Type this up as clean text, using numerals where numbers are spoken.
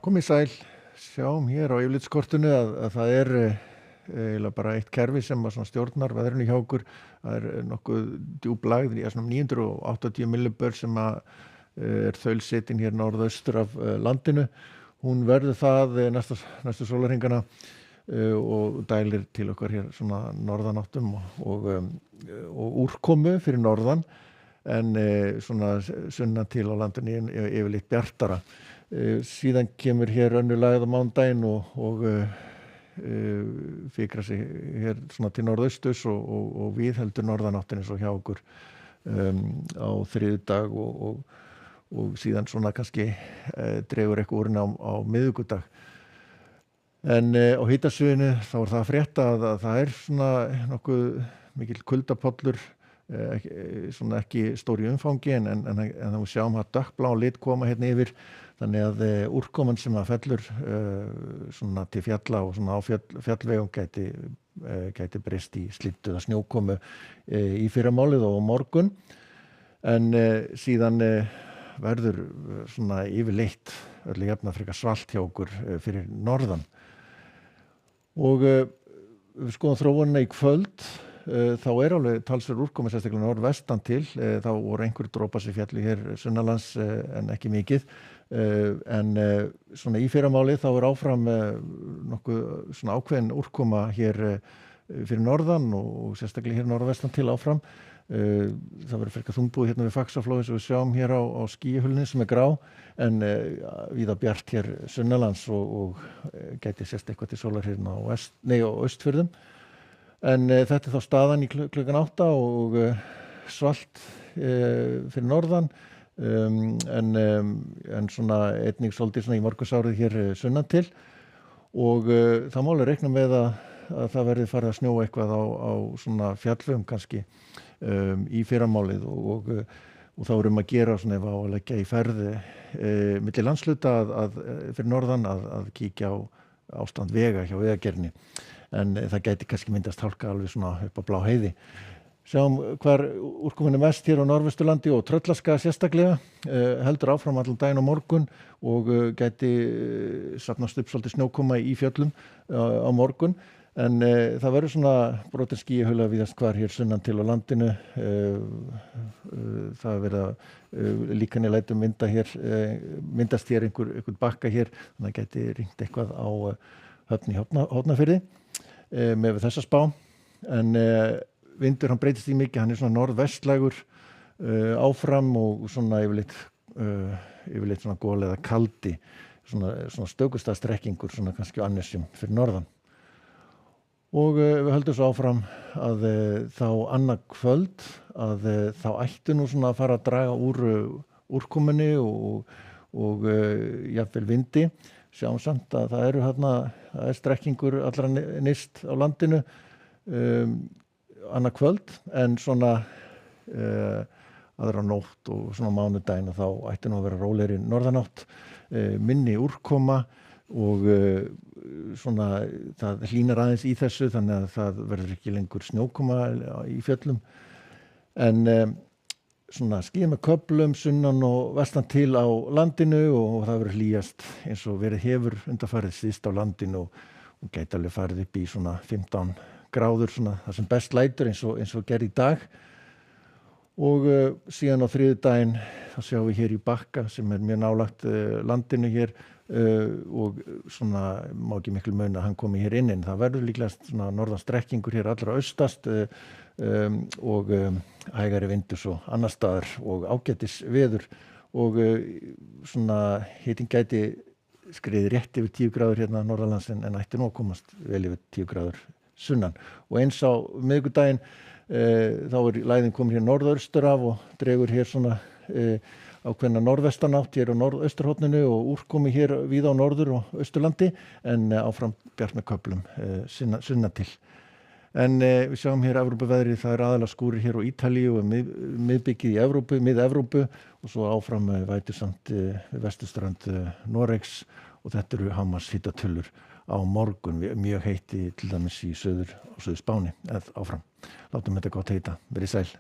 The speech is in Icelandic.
Komið sæl, sjáum hér á yfirlitskortinu að það eiginlega bara eitt kerfi sem svona stjórnar veðrinu hjá okkur. Það nokkuð djúp lægð, svona 980 millibör sem er þaulsetin hér norðaustur af landinu. Hún verður það næstu sólarhringana og dælir til okkar hér svona norðanáttum og úrkomu fyrir norðan, en svona sunnan til á landinu yfirleitt bjartara. Síðan kemur hér önnur lægð á mánudaginn og fikrar sig hér svona til norðausturs og viðheldur norðanáttin eins og hjá okkur á þriðjudag og síðan svona kannski dregur eitthvað úr henni á miðvikudag. En á hitasviðinu þá það að frétta að það svona nokkuð mikill kuldapollur, svona ekki stór í umfangi en það við sjáum að dökkblá lit koma hérna yfir, þannig að úrkoman sem að fellur svona til fjalla og svona á fjallvegum gæti breyst í slyddu eða snjókomu í fyrramálið og á morgun, en síðan verður svona yfirleitt öllu jafna frekar svalt hjá okkur fyrir norðan. Og við skoðum þróunina í kvöld, þá alveg talsverð úrkoma sérstaklega norðvestan til, þá voru einhver dropar sem fjallu hér sunnanlands en ekki mikið, en svona í fyrramálið þá áfram nokkuð svona ákveðin úrkoma hér fyrir norðan og sérstaklega hér norðvestan til áfram. Það verður frekar þungbúið hérna við Faxaflói sem við sjáum hér á skýjahulunni sem grá, en víða bjart hér sunnanlands og gæti sést eitthvað til sólar hérna á Austfjörðum. En þetta þá staðan í klukkan 8 og svalt fyrir norðan, en svona einnig svolítið svona í morgunsárið hér sunnan til, og það má alveg reikna með að það verði farið að snjóa eitthvað á svona fjallvegum kannski í fyrramálið og þá að gera svona ef að leggja í ferð milli landshluta fyrir norðan að kíkja á ástand vega hjá Vegagerðinni, en það gæti kannski myndast hálka alveg svona upp á Bláheiði. Sjáum hvar úrkomin mest hér á Norðvesturlandi og Tröllaskaga sérstaklega, heldur áfram allan daginn á morgun og gæti safnast upp svolítið snjókoma í fjöllum á morgun, en það verður svona brotin skýjahula víðast hvar hér sunnan til á landinu. Það verða líkan í lætum myndast hér einhver bakka hér, þannig að gæti ringt eitthvað á Höfn í Hornafirði með þessa spá, en vindur hann breytist í mikið, hann svona norðvestlægur áfram og svona yfirleitt svona gól eða kaldi, svona stökustað strekkingur svona kannski á Annesjum fyrir norðan. Og við höldum svo áfram að þá annað kvöld að þá ættu nú svona að fara að draga úr úrkomunni og jafnvel vindi. Sjáum samt að það það strekkingur allra nyrst á landinu annað kvöld, en svona aðra nótt og svona mánudaginn þá ætti nú að vera rólegri norðanátt, minni úrkoma og svona það hlýnar aðeins í þessu, þannig að það verður ekki lengur snjókoma í fjöllum, en svona skýjað með köflum sunnan og vestan til á landinu og það verður hlýjast eins og verið hefur undanfarið síðst á landinu og gæti alveg farið upp í svona 15 gráður, svona það sem best lætur eins og gerði í dag. Og síðan á þriðjudaginn þá sjáum við hér í Bakka sem mjög nálægt landinu hér, og svona má ekki miklu muna að hann komi hér inn, en það verður líklegast svona norðan strekkingur hér allra austast og hægari vindur svo annars staðar og ágætis veður, og svona hitinn gæti skriði rétt yfir 10 gráður hérna norðanlands, en ætti nú að komast vel yfir 10 gráður sunnan. Og eins á miðvikudaginn þá lægðin komin hér norðaustur af og dregur hér svona ákveðna norðvestanátt hér á norðausturhorninu og úrkomi hér víða á norður og austurlandi, en áfram bjart með köflum sunnan til. En við sjáum hér Evrópuveðrið, það aðalega skúrir hér á Ítalíu og miðbyggið í mið-Evrópu og svo áfram vætusamt við vesturströnd Noregs, og þetta eru hámarkshitatölu á morgun, mjög heitt til dæmis í Suður Spáni áfram. Látum þetta gott heita, verið sæl.